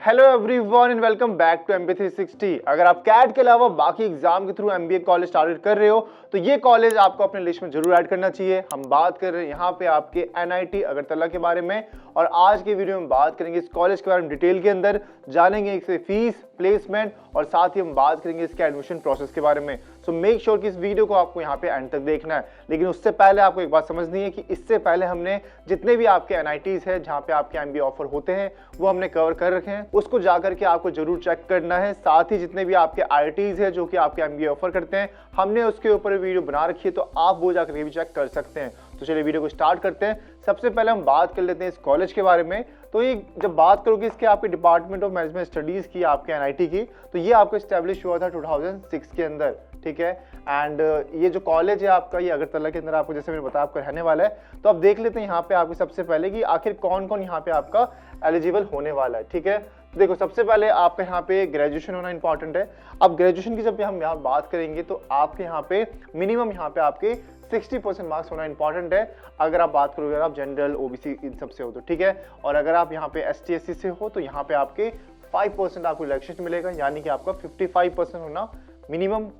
Hello everyone and welcome back to MBA 360। अगर आप cat के अलावा बाकी एग्जाम के थ्रू MBA कॉलेज स्टार्ट कर रहे हो तो ये कॉलेज आपको अपने लिस्ट में जरूर ऐड करना चाहिए। हम बात कर रहे हैं यहाँ पे आपके NIT अगरतला के बारे में और आज के वीडियो में बात करेंगे इस कॉलेज के बारे में डिटेल के अंदर, जानेंगे इससे फीस, प्लेसमेंट और साथ ही हम बात करेंगे इसके एडमिशन प्रोसेस के बारे में। सो मेक श्योर कि इस वीडियो को आपको यहाँ पे एंड तक देखना है। लेकिन उससे पहले आपको एक बात समझनी है कि इससे पहले हमने जितने भी आपके NITs है जहाँ पे आपके MBA ऑफर होते हैं वो हमने कवर कर रखे हैं, उसको जाकर के आपको जरूर चेक करना है। साथ ही जितने भी आपके IITs है जो कि आपके MBA ऑफर करते हैं हमने उसके ऊपर वीडियो बना रखी है, तो आप वो जाकर के भी चेक कर सकते हैं। तो चलिए वीडियो को स्टार्ट करते हैं। सबसे पहले हम बात कर लेते हैं इस कॉलेज के बारे में। तो ये जब बात करोगे इसके आपके डिपार्टमेंट ऑफ मैनेजमेंट स्टडीज की आपके NIT की, तो ये आपको स्टैब्लिश हुआ था 2006 के अंदर, ठीक है। एंड ये जो कॉलेज है आपका ये अगरतला के अंदर आपको जैसे मैंने बताया आपका रहने वाला है। तो अब देख लेते हैं यहाँ पे आपको सबसे पहले कि आखिर कौन कौन यहाँ पे आपका एलिजिबल होने वाला है, ठीक है। देखो सबसे पहले आपका यहाँ पे ग्रेजुएशन होना इंपॉर्टेंट है। अब ग्रेजुएशन की जब हम यहाँ बात करेंगे तो आपके यहाँ पे मिनिमम यहाँ पे आपके 60% मार्क्स होना इंपॉर्टेंट है। अगर आप बात करोगे अगर आप जनरल OBC इन सब से हो तो, ठीक है। और अगर आप यहाँ पे ST SC से हो तो यहाँ पे आपके 5% आपको रिलैक्सेशन मिलेगा, यानी कि आपका 55% होना मिनिमम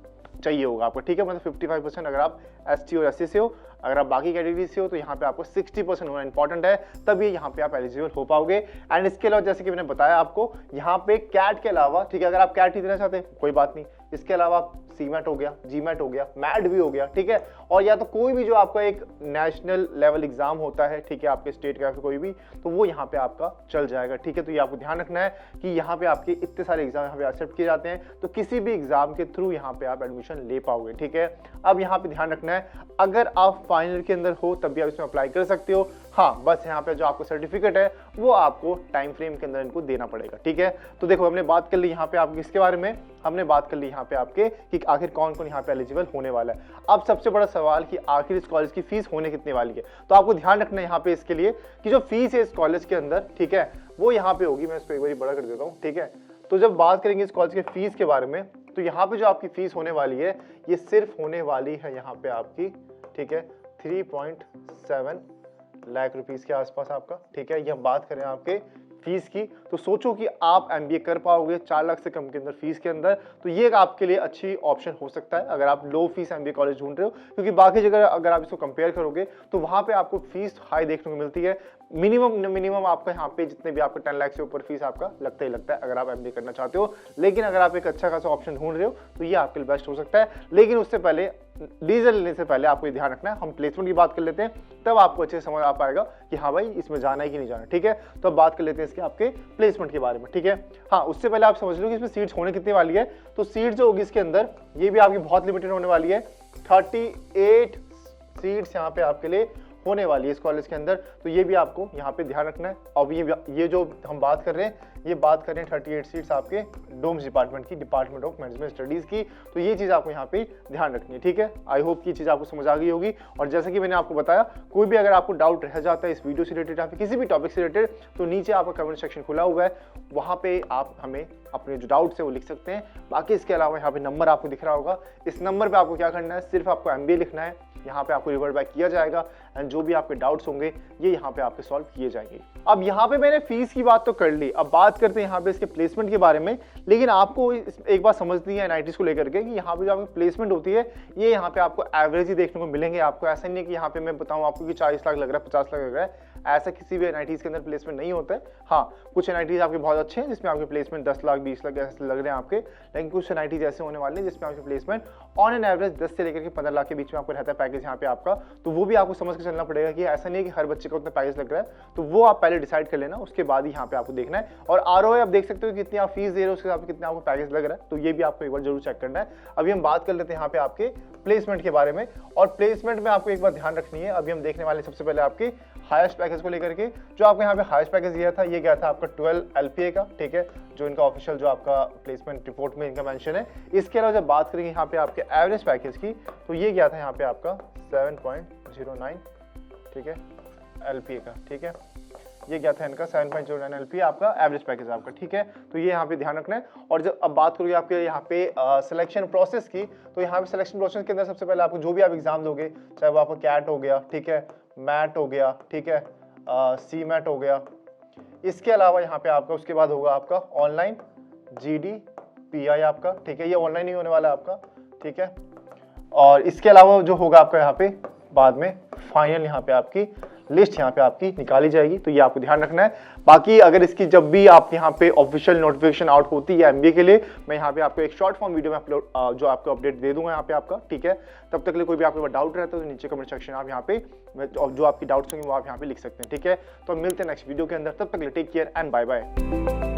चाहिए होगा आपको, ठीक है। मतलब 55% अगर आप ST और SC से हो। अगर आप बाकी कैटेगरी से हो तो यहाँ पे आपको 60% होना इंपॉर्टेंट है, तभी यहाँ पे आप एलिजिबल हो पाओगे। एंड इसके अलावा जैसे कि मैंने बताया आपको यहाँ पे कैट के अलावा, ठीक है, अगर आप कैट ही देना चाहते हैं कोई बात नहीं, इसके अलावा आप CMAT हो गया, GMAT हो गया, मैट भी हो गया, ठीक है। और या तो कोई भी जो आपका एक नेशनल लेवल एग्जाम होता है, ठीक है, आपके स्टेट का कोई भी, तो वो यहाँ पे आपका चल जाएगा, ठीक है। तो ये आपको ध्यान रखना है कि यहाँ पे आपके इतने सारे एग्जाम यहाँ पे एक्सेप्ट किए जाते हैं, तो किसी भी एग्जाम के थ्रू यहाँ पे आप एडमिशन ले पाओगे, ठीक है। अब यहाँ पे ध्यान रखना है अगर आप फाइनल के अंदर हो तब भी आप इसमें अप्लाई कर सकते हो। हाँ, बस यहाँ पे जो आपको सर्टिफिकेट है वो आपको टाइम फ्रेम के अंदर इनको देना पड़ेगा, ठीक है। तो देखो हमने बात कर ली यहाँ पे आपके इसके बारे में, हमने बात कर ली यहाँ पे आपके कि आखिर कौन कौन यहाँ पे एलिजिबल होने वाला है। अब सबसे बड़ा सवाल कि आखिर इस कॉलेज की फीस होने कितने वाली है। तो आपको ध्यान रखना है यहाँ पे इसके लिए कि जो फीस है इस कॉलेज के अंदर, ठीक है, वो यहाँ पे होगी। मैं इसको एक बार बड़ा कर देता हूँ, ठीक है। तो जब बात करेंगे इस कॉलेज के फीस के बारे में तो यहाँ पे जो आपकी फीस होने वाली है ये सिर्फ होने वाली है यहाँ पे आपकी, ठीक है, 3.7 लाख रुपीस के आसपास आपका, ठीक है। ये हम बात करें आपके फीस की तो सोचो कि आप MBA कर पाओगे 4 लाख से कम के अंदर फीस के अंदर, तो ये आपके लिए अच्छी ऑप्शन हो सकता है अगर आप लो फीस MBA कॉलेज ढूंढ रहे हो। क्योंकि बाकी जगह अगर आप इसको कंपेयर करोगे तो वहां पे आपको फीस हाई देखने को मिलती है। मिनिमम आपका यहाँ पे जितने भी आपको 10 लाख से ऊपर फीस आपका लगता ही लगता है अगर आप MBA करना चाहते हो। लेकिन अगर आप एक अच्छा खासा ऑप्शन ढूंढ रहे हो तो ये आपके लिए बेस्ट हो सकता है। लेकिन उससे पहले डीजल लेने से पहले आपको ये ध्यान रखना है, हम प्लेसमेंट की बात कर लेते हैं, तब आपको अच्छे से समझ आ पाएगा कि हाँ भाई इसमें जाना है कि नहीं जाना, ठीक है। तो अब बात कर लेते हैं इसके आपके प्लेसमेंट के बारे में, ठीक है। हाँ, उससे पहले आप समझ लो कि इसमें सीट्स होने कितनी वाली है। तो सीट जो होगी इसके अंदर ये भी आपकी बहुत लिमिटेड होने वाली है। 38 सीट्स यहाँ पे आपके लिए होने वाली है इस कॉलेज के अंदर, तो ये भी आपको यहाँ पे ध्यान रखना है। अब ये जो हम बात कर रहे हैं ये बात कर रहे हैं 38 सीट्स आपके डोम्स डिपार्टमेंट की, डिपार्टमेंट ऑफ मैनेजमेंट स्टडीज की। तो ये चीज़ आपको यहाँ पे ध्यान रखनी है, ठीक है। आई होप की चीज़ आपको समझ आ गई होगी। और जैसे कि मैंने आपको बताया, कोई भी अगर आपको डाउट रह जाता है इस वीडियो से रिलेटेड या फिर किसी भी टॉपिक से रिलेटेड, तो नीचे आपका कमेंट सेक्शन खुला हुआ है, वहाँ पे आप हमें अपने जो डाउट्स है वो लिख सकते हैं। बाकी इसके अलावा यहाँ पे नंबर आपको दिख रहा होगा, इस नंबर पे आपको क्या करना है, सिर्फ आपको MBA लिखना है, यहाँ पे आपको रिवर्ट बैक किया जाएगा एंड जो भी आपके डाउट्स होंगे ये यहाँ पे आपके सॉल्व किए जाएंगे। अब यहाँ पे मैंने फीस की बात तो कर ली, अब बात करते हैं यहाँ पे इसके प्लेसमेंट के बारे में। लेकिन आपको एक बात समझनी है NITs को लेकर के कि यहाँ पे जो आपकी प्लेसमेंट होती है ये यहाँ पे आपको एवरेज ही देखने को मिलेंगे। आपको ऐसा नहीं है कि यहाँ पे मैं बताऊँ आपको कि 40 लाख लग रहा है, 50 लाख लग रहा है, ऐसा किसी भी NITs के अंदर प्लेसमेंट नहीं होता है। हाँ, कुछ NITs आपके बहुत अच्छे हैं जिसमें आपके प्लेसमेंट 10 लाख 20 लाख ऐसे लग रहे हैं आपके, लेकिन कुछ NITs ऐसे होने वाले हैं जिसमें आपके प्लेसमेंट ऑन एन एवरेज 10 से लेकर के 15 लाख के बीच में आपको रहता है पैकेज यहाँ पे आपका। तो वो भी आपको समझ के चलना पड़ेगा कि ऐसा नहीं है कि हर बच्चे का उतना पैकेज लग रहा है, तो वो आप पहले डिसाइड कर लेना, उसके बाद ही यहाँ पे आपको देखना है। और ROI आप देख सकते हो कितनी आप फीस दे रहे हो उसके हिसाब से कितना आपको पैकेज लग रहा है, तो ये भी आपको एक बार जरूर चेक करना है। अभी हम बात कर लेते हैं यहाँ पे आपके प्लेसमेंट के बारे में। और प्लेसमेंट में आपको एक बात ध्यान रखनी है, अभी हम देखने वाले सबसे पहले आपके हाईएस्ट पैकेज को लेकर के। जो आपको यहाँ पे हाईएस्ट पैकेज दिया था ये गया था आपका 12 LPA का, ठीक है, जो इनका ऑफिशियल जो आपका प्लेसमेंट रिपोर्ट में इनका मेंशन है। इसके अलावा जब बात करेंगे यहाँ पे आपके एवरेज पैकेज की तो ये गया था यहाँ पे आपका 7.09, ठीक है, LPA का, ठीक है, ये गया था इनका 7.09 LPA आपका एवरेज पैकेज आपका, ठीक है। तो ये यहाँ पे ध्यान रखना है। और जब अब बात करोगे आपके यहाँ पे सिलेक्शन प्रोसेस की, तो यहाँ पे सिलेक्शन प्रोसेस के अंदर सबसे पहले आपको जो भी आप एग्जाम दोगे, चाहे वो आपका कैट हो गया, ठीक है, मैट हो गया, ठीक है, CMAT हो गया, इसके अलावा यहाँ पे आपका उसके बाद होगा आपका ऑनलाइन GDPI आपका, ठीक है, ये ऑनलाइन ही होने वाला है आपका, ठीक है। और इसके अलावा जो होगा आपका यहाँ पे बाद में फाइनल यहाँ पे आपकी लिस्ट यहाँ पे आपकी निकाली जाएगी, तो ये आपको ध्यान रखना है। बाकी अगर इसकी जब भी आप यहाँ पे ऑफिशियल नोटिफिकेशन आउट होती है MBA के लिए, मैं यहाँ पे आपको एक शॉर्ट फॉर्म वीडियो में अपलोड जो आपको अपडेट दे दूंगा यहाँ पे आपका, ठीक है। तब तक के लिए कोई भी आपको डाउट रहता है तो नीचे कमेंट सेक्शन आप यहाँ पे जो आपकी डाउट्स होंगे वो आप यहाँ पे लिख सकते हैं, ठीक है। तो मिलते हैं नेक्स्ट वीडियो के अंदर, तब तक के लिए take care and bye bye.